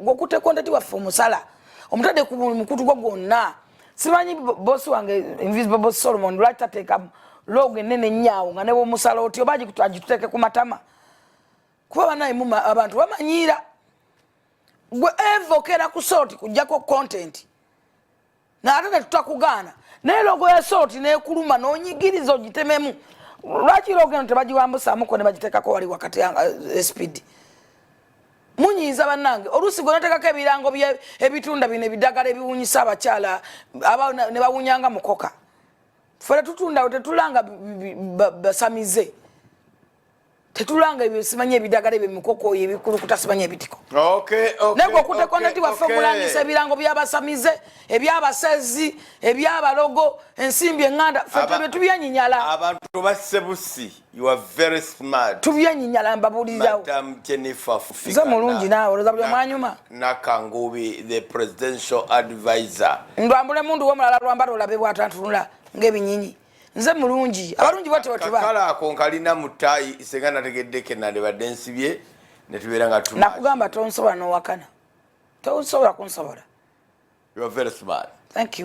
gokute content waffe omusala omutade ku mukutu gwo gwonna simanyi boss wange invisible boss Solomon lwaki ateka log enene nnyawo nga ne omusala oti obaji kutagiteke ku matama kuba banaye mu abantu bamanyira gwe evokera ku sort kujjako content na ate tutakugana ne logo ya sort ne kuluma n'onyigirizo gitememu lwaki logo eno tebagiwambusa muko ne bagitekako wali wakati speed munyiza banange olusi gwe natekako ebirango ebitunda bine bidagala ebiwunyisa abakyala aba ne bawunyanga mukoka fere tutunda tetulanga basamize tetulanga ebyo simanye ebidagala ebyo mukoko ebikulu kutasimanye ebitiko nego kute konati waffe mulangisa ebirango byabasamize ebyabasezi ebyabalogo ensimbi enganda fete tubyanyinyala abantu basebusi you are very smart tubyanyinyala mbabulirawo Madam Jennifer Fufika zo mulungi nawe oloza buli mwanyuma Nakangubi the presidential advisor ndwambule mundu womulala lwambala olabe bwatantunula ng'ebinyinyi nze mulungi abalungi bote batuba kala ako nkalina mutayi isengana tegeddeke nale badensibye ne tubera nga tuma nakugamba tonsobola n'owakana tonsobola kunsobola you are very smart thank you